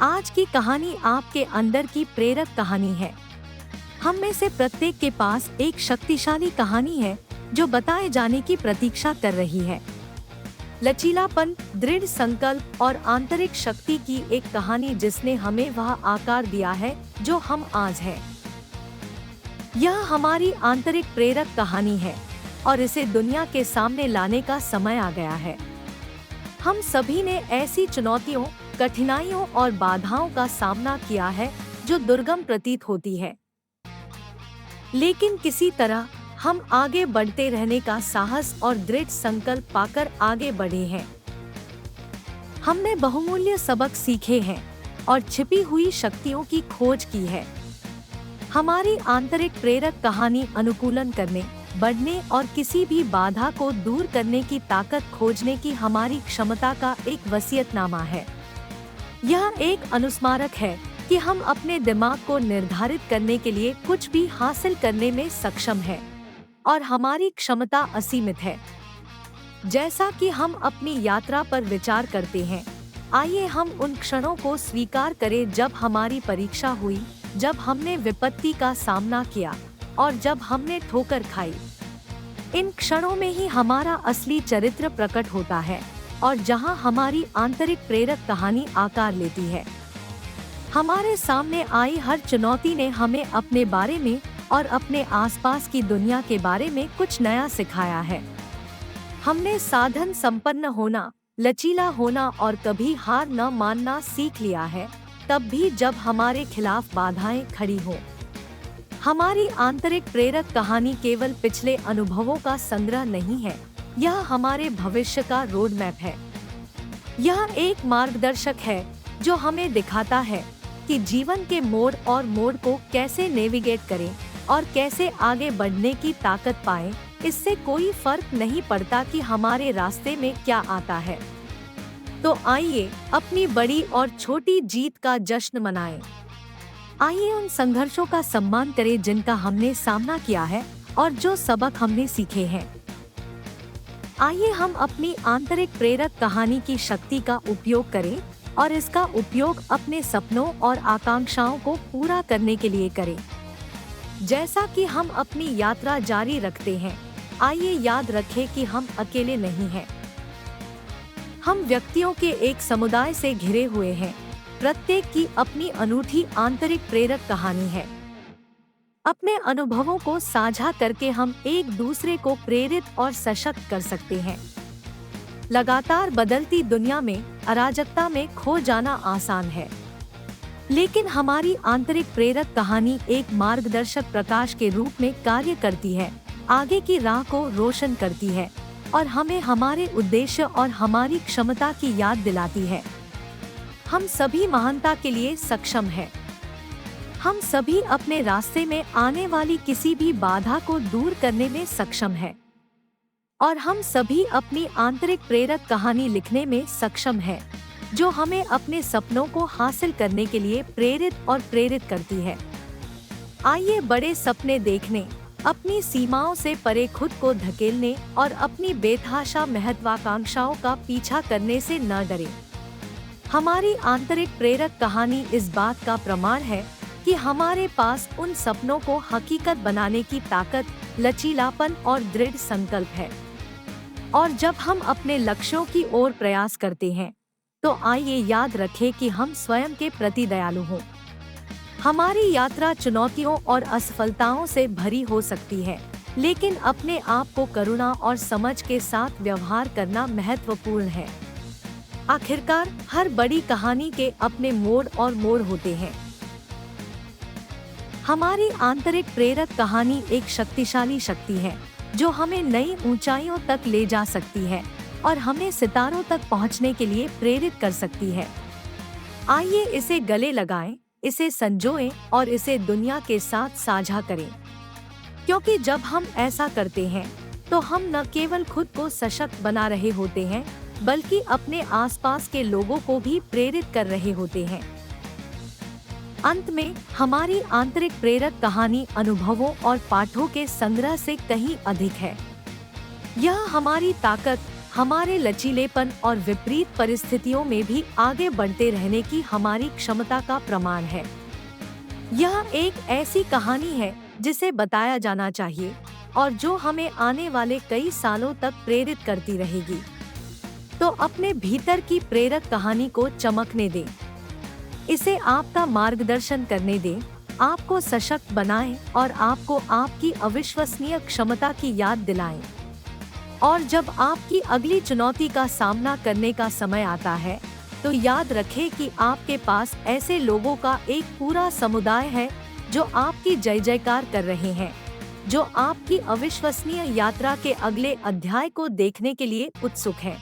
आज की कहानी आपके अंदर की प्रेरक कहानी है। हम में से प्रत्येक के पास एक शक्तिशाली कहानी है जो बताए जाने की प्रतीक्षा कर रही है। लचीलापन, दृढ़ संकल्प और आंतरिक शक्ति की एक कहानी जिसने हमें वह आकार दिया है जो हम आज हैं। यह हमारी आंतरिक प्रेरक कहानी है और इसे दुनिया के सामने लाने का समय आ गया है। हम सभी ने ऐसी चुनौतियों, कठिनाइयों और बाधाओं का सामना किया है जो दुर्गम प्रतीत होती है, लेकिन किसी तरह हम आगे बढ़ते रहने का साहस और दृढ़ संकल्प पाकर आगे बढ़े हैं। हमने बहुमूल्य सबक सीखे हैं और छिपी हुई शक्तियों की खोज की है। हमारी आंतरिक प्रेरक कहानी अनुकूलन करने, बढ़ने और किसी भी बाधा को दूर करने की ताकत खोजने की हमारी क्षमता का एक वसीयतनामा है। यह एक अनुस्मारक है कि हम अपने दिमाग को निर्धारित करने के लिए कुछ भी हासिल करने में सक्षम हैं और हमारी क्षमता असीमित है। जैसा कि हम अपनी यात्रा पर विचार करते हैं, आइए हम उन क्षणों को स्वीकार करें जब हमारी परीक्षा हुई, जब हमने विपत्ति का सामना किया और जब हमने ठोकर खाई। इन क्षणों में ही हमारा असली चरित्र प्रकट होता है और जहां हमारी आंतरिक प्रेरक कहानी आकार लेती है। हमारे सामने आई हर चुनौती ने हमें अपने बारे में और अपने आसपास की दुनिया के बारे में कुछ नया सिखाया है। हमने साधन संपन्न होना, लचीला होना और कभी हार न मानना सीख लिया है, तब भी जब हमारे खिलाफ बाधाएं खड़ी हों। हमारी आंतरिक प्रेरक कहानी केवल पिछले अनुभवों का संग्रह नहीं है, यह हमारे भविष्य का रोड मैप है। यह एक मार्गदर्शक है जो हमें दिखाता है कि जीवन के मोड़ को कैसे नेविगेट करें और कैसे आगे बढ़ने की ताकत पाएं। इससे कोई फर्क नहीं पड़ता कि हमारे रास्ते में क्या आता है। तो आइए अपनी बड़ी और छोटी जीत का जश्न मनाएं। आइए उन संघर्षों का सम्मान करें जिनका हमने सामना किया है और जो सबक हमने सीखे हैं। आइए हम अपनी आंतरिक प्रेरक कहानी की शक्ति का उपयोग करें और इसका उपयोग अपने सपनों और आकांक्षाओं को पूरा करने के लिए करें। जैसा कि हम अपनी यात्रा जारी रखते हैं, आइए याद रखें कि हम अकेले नहीं हैं। हम व्यक्तियों के एक समुदाय से घिरे हुए हैं, प्रत्येक की अपनी अनूठी आंतरिक प्रेरक कहानी है। अपने अनुभवों को साझा करके हम एक दूसरे को प्रेरित और सशक्त कर सकते हैं। लगातार बदलती दुनिया में अराजकता में खो जाना आसान है, लेकिन हमारी आंतरिक प्रेरक कहानी एक मार्गदर्शक प्रकाश के रूप में कार्य करती है, आगे की राह को रोशन करती है और हमें हमारे उद्देश्य और हमारी क्षमता की याद दिलाती है। हम सभी महानता के लिए सक्षम हैं। हम सभी अपने रास्ते में आने वाली किसी भी बाधा को दूर करने में सक्षम हैं और हम सभी अपनी आंतरिक प्रेरक कहानी लिखने में सक्षम हैं, जो हमें अपने सपनों को हासिल करने के लिए प्रेरित करती है। आइए बड़े सपने देखने, अपनी सीमाओं से परे खुद को धकेलने और अपनी बेतहाशा महत्वाकांक्षाओं का पीछा करने से न डरें। हमारी आंतरिक प्रेरक कहानी इस बात का प्रमाण है कि हमारे पास उन सपनों को हकीकत बनाने की ताकत, लचीलापन और दृढ़ संकल्प है। और जब हम अपने लक्ष्यों की ओर प्रयास करते हैं, तो आइए याद रखें कि हम स्वयं के प्रति दयालु हों। हमारी यात्रा चुनौतियों और असफलताओं से भरी हो सकती है, लेकिन अपने आप को करुणा और समझ के साथ व्यवहार करना महत्वपूर्ण है। आखिरकार हर बड़ी कहानी के अपने मोड़ होते हैं। हमारी आंतरिक प्रेरक कहानी एक शक्तिशाली शक्ति है जो हमें नई ऊंचाइयों तक ले जा सकती है और हमें सितारों तक पहुंचने के लिए प्रेरित कर सकती है। आइए इसे गले लगाएं, इसे संजोएं और इसे दुनिया के साथ साझा करें, क्योंकि जब हम ऐसा करते हैं तो हम न केवल खुद को सशक्त बना रहे होते हैं, बल्कि अपने आसपास के लोगों को भी प्रेरित कर रहे होते हैं। अंत में हमारी आंतरिक प्रेरक कहानी अनुभवों और पाठों के संग्रह से कहीं अधिक है। यह हमारी ताकत, हमारे लचीलेपन और विपरीत परिस्थितियों में भी आगे बढ़ते रहने की हमारी क्षमता का प्रमाण है। यह एक ऐसी कहानी है जिसे बताया जाना चाहिए और जो हमें आने वाले कई सालों तक प्रेरित करती रहेगी। तो अपने भीतर की प्रेरक कहानी को चमकने दें, इसे आपका मार्गदर्शन करने दें, आपको सशक्त बनाएं और आपको आपकी अविश्वसनीय क्षमता की याद दिलाएं। और जब आपकी अगली चुनौती का सामना करने का समय आता है, तो याद रखें कि आपके पास ऐसे लोगों का एक पूरा समुदाय है जो आपकी जय जयकार कर रहे हैं, जो आपकी अविश्वसनीय यात्रा के अगले अध्याय को देखने के लिए उत्सुक हैं।